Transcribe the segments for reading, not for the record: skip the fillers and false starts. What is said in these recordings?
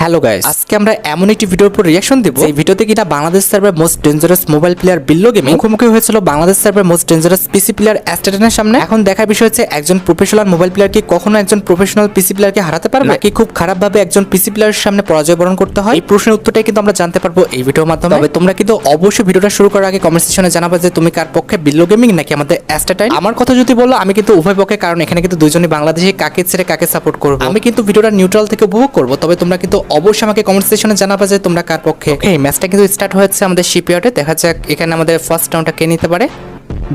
Hello guys, আজকে আমরা এমন একটি ভিডিওর উপর রিয়াকশন দেব এই ভিডিওতে কিনা Bangladesh server most dangerous mobile player Billo gaming মুখোমুখি হয়েছিল Bangladesh server most dangerous PC player অ্যাস্টেডেনের সামনে। এখন দেখার বিষয় হচ্ছে একজন প্রফেশনাল মোবাইল প্লেয়ার কি কখনো একজন প্রফেশনাল পিসি প্লেয়ারকে হারাতে পারবে নাকি খুব খারাপ ভাবে একজন পিসি প্লেয়ারের সামনে পরাজয় বরণ করতে হয়। এই প্রশ্নের উত্তরটাই কিন্তু আমরা জানতে পারবো এই ভিডিওর মাধ্যমে। তবে তোমরা কিন্তু অবশ্যই ভিডিওটা শুরু করার আগে কমেন্ট সেকশনে জানাবে যে তুমি কার পক্ষে বিল্লো গেমিং নাকি আমাদের অ্যাস্টেডাইন। আমার কথা যদি বলো আমি কিন্তু উভয় পক্ষে, কারণ এখানে কিন্তু দুইজনই বাংলাদেশে কাকে ছেড়ে কাকে সাপোর্ট করবো। আমি কিন্তু ভিডিওটা নিউট্রাল থেকে উপভোগ করবো, তবে তোমরা কিন্তু অবশ্যই আমাকে কমেন্ট সেকশনে জানাবে যে তোমরা কার পক্ষে। এই ম্যাচটা কিন্তু স্টার্ট হয়েছে আমাদের শিপইয়ার্ডে। দেখা যাক এখানে আমাদের ফার্স্ট রাউন্ডটা কে নিতে পারে।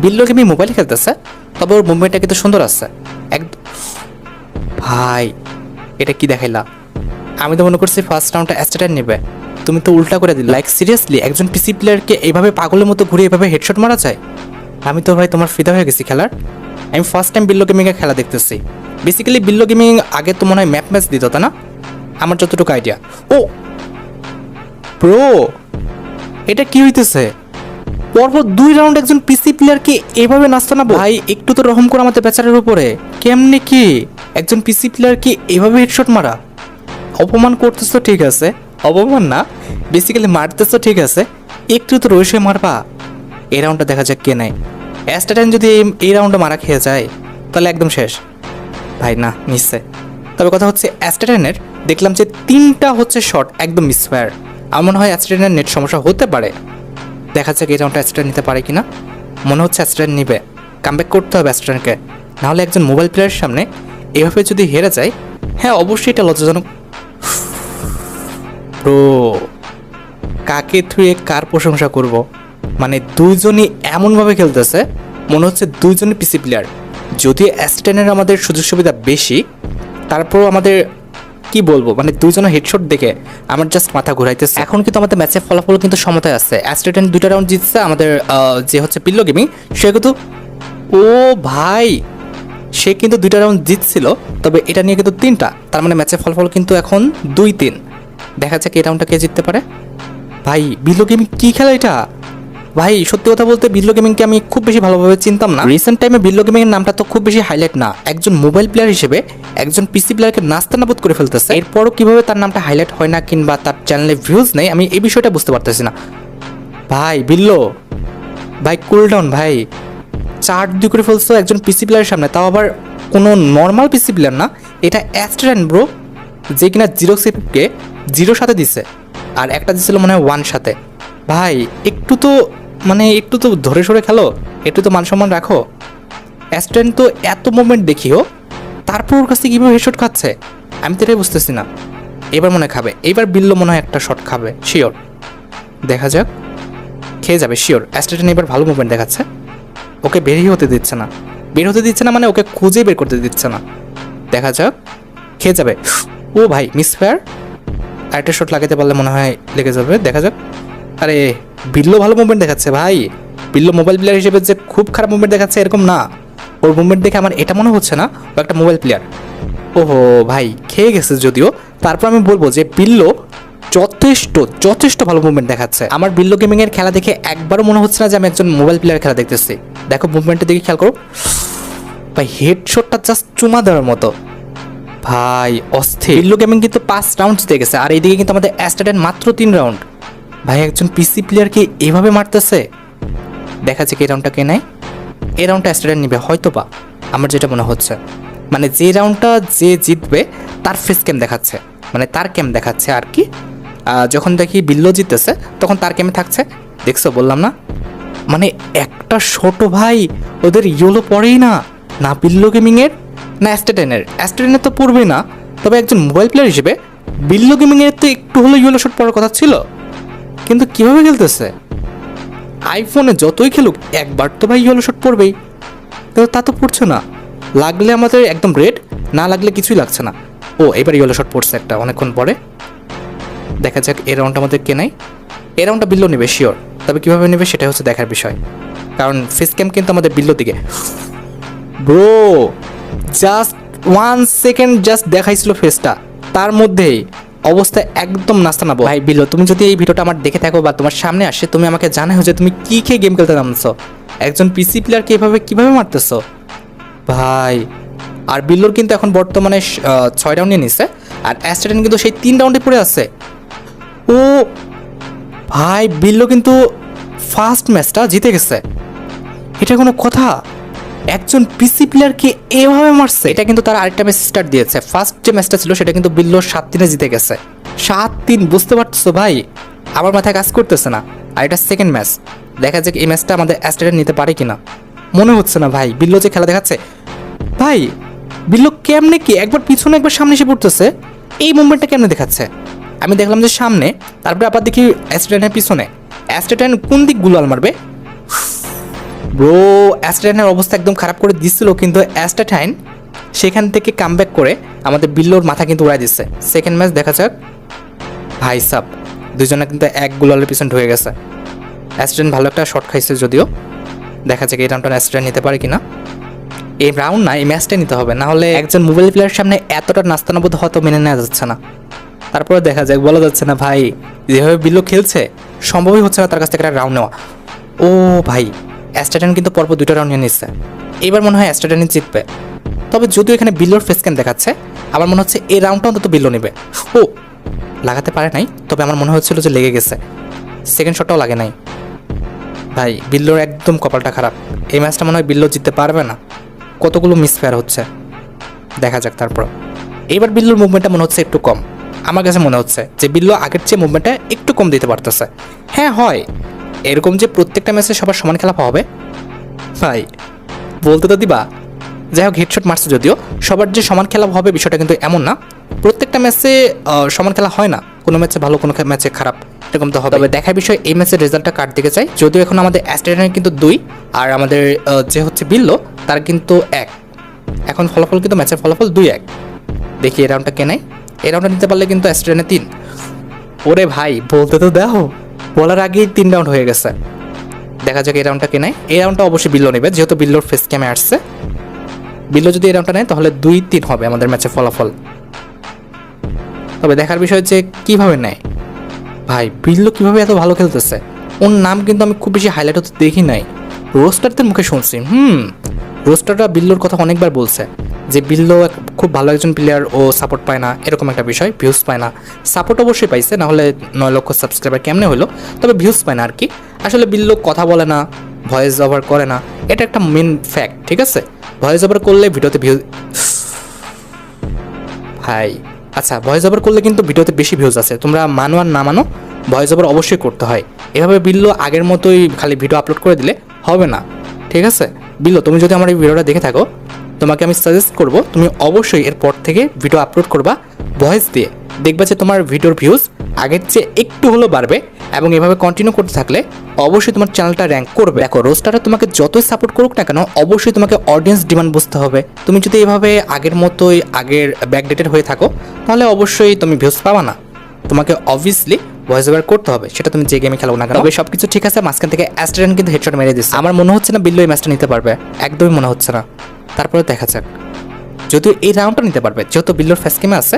বিল্লো গেমিং মোবাইল খেলতেছে, তবে ওর মুভমেন্টটা কিন্তু সুন্দর আছে একদম। ভাই এটা কি দেখাইলা? আমি তো মনে করছি ফার্স্ট রাউন্ডটা অ্যাস্টেডাইন নেবে, তুমি তো উল্টা করে দিলে। লাইক সিরিয়াসলি একজন পিসি প্লেয়ারকে এইভাবে পাগলের মতো ঘুরে এইভাবে হেডশট মারা যায়? আমি তো ভাই তোমার ফিদা হয়ে গেছি খেলার। আমি ফার্স্ট টাইম বিল্লো গেমিংয়ে খেলা দেখতেছি। বেসিক্যালি বিল্লো গেমিং আগে তো মনে হয় ম্যাপ ম্যাচ দিত, তা না আমার যতটুকু আইডিয়া। ও ব্রো, এটা কি হইতেছে? পরপর 2 রাউন্ড একজন পিসি প্লেয়ারকে এভাবে নাচতো না ভাই? একটু তো রহম করে আমাদের বেচারের উপরে। কেমনে কি একজন পিসি প্লেয়ারকে এভাবে হেডশট মারা? অপমান করতেছো ঠিক আছে, অপমান না, বেসিক্যালি মারতেছো ঠিক আছে, একটু তো রয়েছে মারবা। এই রাউন্ডটা দেখা যাক কে নেয়। অ্যাস্টেডাইন যদি এই রাউন্ডে মারা খেয়ে যায় তাহলে একদম শেষ ভাই। না নিচ্ছে। তবে কথা হচ্ছে অ্যাস্টেডাইনের দেখলাম যে 3টা হচ্ছে শট একদম মিসফায়ার। আমার মনে হয় অ্যাস্টেডাইনের নেট সমস্যা হতে পারে। দেখা যাক এই রাউন্ডটা অ্যাস্টেডাইন নিতে পারে কিনা। মনে হচ্ছে অ্যাস্টেডাইন নিবে, কামব্যাক করতে হবে অ্যাস্টেডাইনকে। নাহলে একজন মোবাইল প্লেয়ারের সামনে এভাবে যদি হেরে যায়, হ্যাঁ অবশ্যই এটা লজ্জাজনক। ব্রো, কাকে থুয়ে কার প্রশংসা করব? মানে দুইজনই এমনভাবে খেলতেছে মনে হচ্ছে দুইজনই পিসি প্লেয়ার। যদিও অ্যাস্টেডাইনের আমাদের সুযোগ সুবিধা বেশি, তারপরও আমাদের কি বলবো, মানে দুইজনের হেডশট দেখে আমার জাস্ট মাথা ঘুরাইতেছে। এখন কিন্তু আমাদের ম্যাচের ফলাফল কিন্তু সমতায় আছে। অ্যাস্টেডাইন 2টা রাউন্ড জিতছে, আমাদের যে হচ্ছে বিল্লো গেমিং সে কিন্তু, ও ভাই সে কিন্তু 2টা রাউন্ড জিতছিল, তবে এটা নিয়ে কিন্তু 3টা। তার মানে ম্যাচের ফলাফল কিন্তু এখন 2-3। দেখা যাক এই রাউন্ডটা কে জিততে পারে। ভাই বিল্লো গেমিং কি খেলা এটা? ভাই সত্যি কথা বলতে বিল্লো গেমিংকে আমি খুব বেশি ভালোভাবে চিনতাম না। রিসেন্ট টাইমে বিল্লো গেমিংয়ের নামটা তো খুব বেশি হাইলাইট না। একজন মোবাইল প্লেয়ার হিসেবে একজন পিসি প্লেয়ারকে নাস্তানাবুদ করে ফেলতেছে, এরপরও কিভাবে তার নামটা হাইলাইট হয় না কিংবা তার চ্যানেলে ভিউজ নেই, আমি এই বিষয়টা বুঝতে পারতেছি না। ভাই বিল্লো, ভাই কুল ডাউন ভাই। 4-2 করে ফেলছো একজন পিসি প্লেয়ারের সামনে, তাও আবার কোনো নর্মাল পিসি প্লেয়ার না, এটা অ্যাস্টেডাইন ব্রো, যে কিনা 0-কে 0 সাথে দিছে আর একটা দিছিল মনে হয় 1 সাথে। ভাই একটু তো একটু তো ধরে সরে খেলো, একটু তো মান সম্মান রাখো। অ্যাস্টেডাইন তো এত মুভমেন্ট দেখিও, তারপর ওর কাছে কীভাবে হেডশট খাচ্ছে আমি তো এটাই বুঝতেছি না। এবার মনে খাবে, এইবার বিল্লো মনে হয় একটা শট খাবে শিওর। দেখা যাক, খেয়ে যাবে শিওর। অ্যাস্টেডাইন এবার ভালো মুভমেন্ট দেখাচ্ছে, ওকে বেরিয়ে হতে দিচ্ছে না, বের হতে দিচ্ছে না মানে ওকে খুঁজে বের করতে দিচ্ছে না। দেখা যাক, খেয়ে যাবে। ও ভাই মিসফায়ার, আরেকটা শট লাগাতে পারলে মনে হয় লেগে যাবে। দেখা যাক। আরে বিল্লো ভালো মুভমেন্ট দেখাচ্ছে ভাই। বিল্লো মোবাইল প্লেয়ার হিসেবে যে খুব খারাপ মুভমেন্ট দেখাচ্ছে এরকম না, ওর মুভমেন্ট দেখে আমার এটা মনে হচ্ছে না ও একটা মোবাইল প্লেয়ার। ওহো ভাই খেয়ে গেছে যদিও, তারপর আমি বলবো যে বিল্লো যথেষ্ট যথেষ্ট ভালো মুভমেন্ট দেখাচ্ছে। আমার বিল্লো গেমিংয়ের খেলা দেখে একবারও মনে হচ্ছে না যে আমি একজন মোবাইল প্লেয়ার খেলা দেখতেছি। দেখো মুভমেন্টের দিকে খেয়াল করো ভাই, হেডশটটা জাস্ট চুমা দেওয়ার মতো ভাই, অস্থির। বিল্লো গেমিং কিন্তু 5 রাউন্ড জিতে গেছে, আর এইদিকে কিন্তু আমাদের অ্যাস্টেডাইন মাত্র 3 রাউন্ড। ভাই একজন পিসি প্লেয়ারকে এভাবে মারতেছে। দেখা যাক এই রাউন্ডটা কে নেয়। এই রাউন্ডটা অ্যাস্টেডাইন নিবে হয়তো বা, আমার যেটা মনে হচ্ছে। মানে যে রাউন্ডটা যে জিতবে তার ফেস ক্যাম দেখাচ্ছে, মানে তার ক্যাম দেখাচ্ছে আর কি। যখন দেখি বিল্লো জিততেছে তখন তার ক্যামে থাকছে। দেখছো বললাম না, মানে একটা ছোট ভাই ওদের ইয়েলো পড়েই না, না বিল্লো গেমিংয়ের না অ্যাস্টেডাইনের। অ্যাস্টেডাইনের তো পড়বেই না, তবে একজন মোবাইল প্লেয়ার হিসেবে বিল্লো গেমিংয়ের তো একটু হলো ইয়েলো শট পড়ার কথা ছিল। কিন্তু কীভাবে খেলতেছে? আইফোনে যতই খেলুক একবার তো ভাই ইয়েলো শট পড়বেই, তো তা তো পড়ছে না। লাগলে আমাদের একদম রেড, না লাগলে কিছুই লাগছে না। ও এবার ইয়েলো শট পড়ছে একটা অনেকক্ষণ পরে। দেখা যাক এই রাউন্ডটা আমাদের কে নাই। এই রাউন্ডটা বিল্লো নেবে শিওর, তবে কীভাবে নেবে সেটা হচ্ছে দেখার বিষয়, কারণ ফেস ক্যাম কিন্তু আমাদের বিল্লোর দিকে। ব্রো জাস্ট 1 সেকেন্ড জাস্ট দেখাইছিল ফেসটা, তার মধ্যেই অবস্থা একদম নাস্তানাবো। ভাই বিল্লো, তুমি যদি এই ভিডিওটা আমার দেখে থাকো বা তোমার সামনে আসে, তুমি আমাকে জানাও যে তুমি কি খেয়ে গেম খেলতে নামছো, একজন পিসি প্লেয়ারকে এভাবে কিভাবে মারতেছো ভাই। আর বিল্লোর কিন্তু এখন বর্তমানে 6 রাউন্ডে নিচ্ছে, আর অ্যাস্ট্রেটেন কিন্তু সেই 3 রাউন্ডে পড়ে আছে। ও ভাই, বিল্লো কিন্তু ফার্স্ট ম্যাচটা জিতে গেছে। এটা কোনো কথা? একজন পিসি প্লেয়ারকে এভাবে মারছে। এটা কিন্তু তারা আরেকটা ম্যাচ স্টার্ট দিয়েছে। ফার্স্ট যে ম্যাচটা ছিল সেটা কিন্তু বিল্লো 7-3 জিতে গেছে। 7-3, বুঝতে পারছো ভাই? আমার মাথায় কাজ করতেছে না। আর এটা সেকেন্ড ম্যাচ, দেখা যাক এই ম্যাচটা আমাদের অ্যাস্ট্রেটেন নিতে পারে কিনা। মনে হচ্ছে না ভাই, বিল্লো যে খেলা দেখাচ্ছে ভাই, বিল্লো কেমনে কি একবার পিছনে একবার সামনে এসে পড়তেছে, এই মুভমেন্টটা কেমনে দেখাচ্ছে? আমি দেখলাম যে সামনে, তারপরে আবার দেখি অ্যাস্ট্রেটেনের পিছনে। অ্যাস্ট্রেটেন কোন দিক গুলাল মারবে? ব্রো, অ্যাস্ট্রেটেনের অবস্থা একদম খারাপ করে দিচ্ছিল, কিন্তু অ্যাস্ট্রেটাইন সেখান থেকে কামব্যাক করে আমাদের বিল্লোর মাথা কিন্তু উড়াই দিচ্ছে। সেকেন্ড ম্যাচ দেখা যাক। ভাই সাব, দুজনে কিন্তু এক গুলালের পিছনে ঢুকে গেছে। অ্যাস্ট্রেটেন ভালো একটা শট খাইছে যদিও। দেখা যাক এই রাউন্ডটা অ্যাস্ট্রেটেন নিতে পারে কিনা। এই রাউন্ড না, এই ম্যাচটা নিতে হবে, না হলে একজন মোবাইল প্লেয়ারের সামনে এতটা নাস্তানাবোধ হয়তো মেনে নেওয়া যাচ্ছে না। তারপরে দেখা যাক, বলা যাচ্ছে না ভাই, যেভাবে বিল্লো খেলছে সম্ভবই হচ্ছে না তার কাছ থেকে একটা রাউন্ড নেওয়া। ও ভাই, অ্যাস্ট্রেটেন কিন্তু পরপর 2টা রাউন্ড নিয়ে নিচ্ছে। এবার মনে হয় অ্যাস্ট্রেটেনই জিতবে। তবে যদিও এখানে বিল্লোর ফেস ক্যাম দেখাচ্ছে, আমার মনে হচ্ছে এই রাউন্ডটা অন্তত বিল্লো নেবে। ও লাগাতে পারে নাই, তবে আমার মনে হচ্ছিল যে লেগে গেছে। সেকেন্ড শটটাও লাগে নাই। ভাই, বিল্লোর একদম কপালটা খারাপ। এই ম্যাচটা মনে হয় বিল্লো জিততে পারবে না। কতগুলো মিসফেয়ার হচ্ছে, দেখা যাক। তারপর এইবার বিল্লোর মুভমেন্টটা মনে হচ্ছে একটু কম। আমার কাছে মনে হচ্ছে যে বিল্লো আগের চেয়ে মুভমেন্টটা একটু কম দিতে পারতেছে। হ্যাঁ হয়, এরকম যে প্রত্যেকটা ম্যাচে সবার সমান খেলা হবে ভাই, বলতে তো দিবা। যাই হোক, হেডশট মারছে যদিও, সবার যে সমান খেলা হবে বিষয়টা কিন্তু এমন না। প্রত্যেকটা ম্যাচে সমান খেলা হয় না, কোনো ম্যাচে ভালো, কোনো ম্যাচে খারাপ, এরকম তো হবে। তবে দেখার বিষয় এই ম্যাচের রেজাল্টটা কার দিকে চাই। যদিও এখন আমাদের অ্যাস্ট্রেটেনের কিন্তু 2 আর আমাদের যে হচ্ছে বিল্লো তার কিন্তু 1। এখন ফলাফল কিন্তু ম্যাচের ফলাফল 2-1। দেখি এই রাউন্ডটা কে নেয়। এই রাউন্ডটা নিতে পারলে কিন্তু অ্যাস্ট্রেটেনের 3। ওরে ভাই, বলতে তো দেখো, বলার আগেই 3 রাউন্ড হয়ে গেছে। দেখা যাক এই রাউন্ডটা কে নেয়। এই রাউন্ডটা অবশ্যই বিল্লো নেবে, যেহেতু বিল্লোর ফেস ক্যামে আসছে। বিল্লো যদি এই রাউন্ডটা নেয় তাহলে 2-3 হবে আমাদের ম্যাচের ফলাফল। তবে দেখার বিষয় যে কিভাবে নেয়। ভাই, বিল্লো কিভাবে এত ভালো খেলতেছে। ওর নাম কিন্তু আমি খুব বেশি হাইলাইট হতে দেখি নাই, রোস্টারদের মুখে শুনছি। রোস্টাররা বিল্লোর কথা অনেকবার বলছে যে বিল্লো খুব ভালো একজন প্লেয়ার, ও সাপোর্ট পায় না, এরকম একটা বিষয়। ভিউজ পায় না, সাপোর্ট অবশ্যই পাইছে, না হলে 9 লক্ষ সাবস্ক্রাইবার কেমনে হলো, তবে ভিউজ পায় না আর কি। আসলে বিল্লো কথা বলে না, ভয়েস ওভার করে না, এটা একটা মেন ফ্যাক্ট, ঠিক আছে? ভয়েস ওভার করলে ভিডিওতে ভিউজ, ভাই আচ্ছা, ভয়েস ওভার করলে কিন্তু ভিডিওতে বেশি ভিউজ আছে। তোমরা মানো আর না মানো, ভয়েস ওভার অবশ্যই করতে হয়। এভাবে বিল্লো আগের মতোই খালি ভিডিও আপলোড করে দিলে হবে না, ঠিক আছে? বিল্লো, তুমি যদি আমার এই ভিডিওটা দেখে থাকো, তোমাকে আমি সাজেস্ট করব তুমি অবশ্যই এরপর থেকে ভিডিও আপলোড করবা ভয়েস দিয়ে। দেখবা যে তোমার ভিডিওর ভিউজ আগের চেয়ে একটু হলেও বাড়বে, এবং এভাবে কন্টিনিউ করতে থাকলে অবশ্যই তোমার চ্যানেলটা র্যাঙ্ক করবে। দেখো, রোস্টাররা তোমাকে যতই সাপোর্ট করুক না কেন, অবশ্যই তোমাকে অডিয়েন্স ডিমান্ড বুঝতে হবে। তুমি যদি এভাবে আগের মতোই আগের ব্যাকডেটেড হয়ে থাকো, তাহলে অবশ্যই তুমি ভিউজ পাবা না। তোমাকে অবভিয়াসলি ভয়েস ওভার করতে হবে, সেটা তুমি যে গেমে খেলো না কেন। তবে সবকিছু ঠিক আছে, মাঝখান থেকে অ্যাস্ট্রেটেন কিন্তু হেডশট মেরে দিচ্ছে। আমার মনে হচ্ছে না বিল্লো এই ম্যাচটা নিতে পারবে, একদমই মনে হচ্ছে না। তারপরে দেখা যাক, যদিও এই রাউন্ডটা নিতে পারবে, যেহেতু বিল্লোর ফেস গেমে আছে,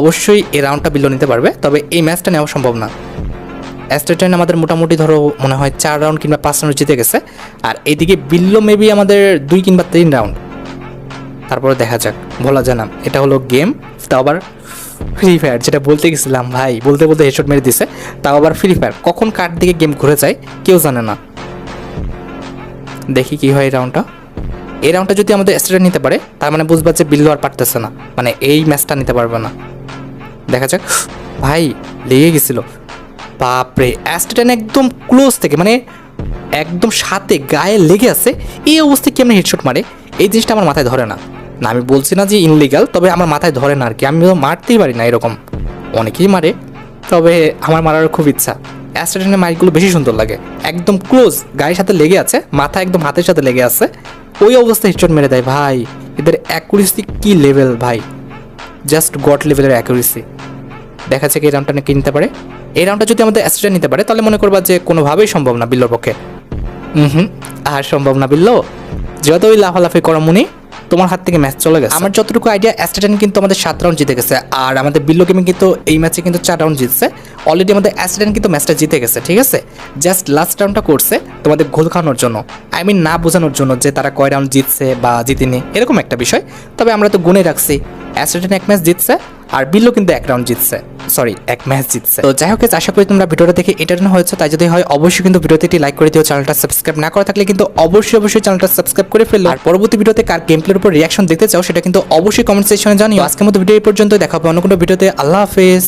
অবশ্যই এই রাউন্ডটা বিল্লো নিতে পারবে। তবে এই ম্যাচটা নেওয়া সম্ভব না। অ্যাস্ট্রেটেন আমাদের মোটামুটি ধরো মনে হয় 4 রাউন্ড কিংবা 5 রাউন্ড জিতে গেছে, আর এইদিকে বিল্লো মেবি আমাদের 2 কিংবা 3 রাউন্ড। তারপরে দেখা যাক, বলা যায় না। এটা হলো গেম, তাও আবার ফ্রি ফায়ার, যেটা বলতে গেছিলাম ভাই, বলতে বলতে হেডশট মেরে দিছে। তাও আবার ফ্রি ফায়ার, কখন কার দিকে গেম ঘুরে যায় কেউ জানে না। দেখি কি হয় এই রাউন্ডটা। এই রাউন্ডটা যদি আমাদের অ্যাস্ট্রেটেন নিতে পারে, তার মানে বুঝবা যে বিল্লো আর পারতেছে না, মানে এই ম্যাচটা নিতে পারবে না। দেখা যাক। ভাই, লেগে গেছিল, বাপরে। অ্যাস্ট্রেটেন একদম ক্লোজ থেকে, মানে একদম সাথে গায়ে লেগে আছে, এই অবস্থায় কেমন হেডশট মারে, এই জিনিসটা আমার মাথায় ধরে না। না, আমি বলছি না যে ইনলিগাল, তবে আমার মাথায় ধরে না আর কি। আমি মারতেই পারি না এরকম, অনেকেই মারে, তবে আমার মারার খুব ইচ্ছা। অ্যাস্ট্রেটেনের মাইকগুলো বেশি সুন্দর লাগে, একদম ক্লোজ, গায়ের সাথে লেগে আছে, মাথা একদম হাতের সাথে লেগে আছে, ওই অবস্থায় হেডশট মেরে দেয়। ভাই, এদের অ্যাকুরেসি কি লেভেল ভাই, জাস্ট গড লেভেলের অ্যাকুরেসি। দেখা যাচ্ছে কি এই রাউন্ডটা নাকি নিতে পারে। এই রাউন্ডটা যদি আমাদের অ্যাস্ট্রেটেন নিতে পারে, তাহলে মনে করবা যে কোনোভাবেই সম্ভব না বিল্লোর পক্ষে। আর সম্ভব না বিল্লো, যতই লাফালাফি করো মুনি, তোমার হাত থেকে ম্যাচ চলে গেছে। আমার যতটুকু আইডিয়া, অ্যাস্ট্রেটেন কিন্তু আমাদের 7 রাউন্ড জিতে গেছে, আর আমাদের বিল্লো গেমিং কিন্তু এই ম্যাচে কিন্তু 4 রাউন্ড জিতছে। অলরেডি আমাদের অ্যাস্ট্রেটেন কিন্তু ম্যাচটা জিতে গেছে, ঠিক আছে? জাস্ট লাস্ট রাউন্ডটা করছে তোমাদের ঘোল খাওয়ানোর জন্য, আই মিন না বোঝানোর জন্য যে তারা কয় রাউন্ড জিতছে বা জিতেনি, এরকম একটা বিষয়। তবে আমরা তো গুনে রাখছি, অ্যাস্ট্রেটেন 1 ম্যাচ জিতছে আর বিল্লো কিন্তু এক রাউন্ড জিতছে, সরি এক ম্যাচ জিতছে। তো যাই হোক guys, আশা করি তোমরা ভিডিওটা দেখে এন্টারটেইন হয়েছে। তাই যদি হয় অবশ্যই কিন্তু ভিডিওতে একটি লাইক করে দিও, চ্যানেলটা সাবস্ক্রাইব না করা থাকলে কিন্তু অবশ্যই চ্যানেলটা সাবস্ক্রাইব করে ফেলো। আর পরবর্তী ভিডিওতে কার গেম প্লের উপর রিয়াকশন দেখতে চাও সেটা কিন্তু অবশ্যই কমেন্ট সেকশনে জানিও। আজকের মতো ভিডিও এই পর্যন্ত, দেখা হবে অন্য কোনো ভিডিওতে। আল্লাহ হাফেজ।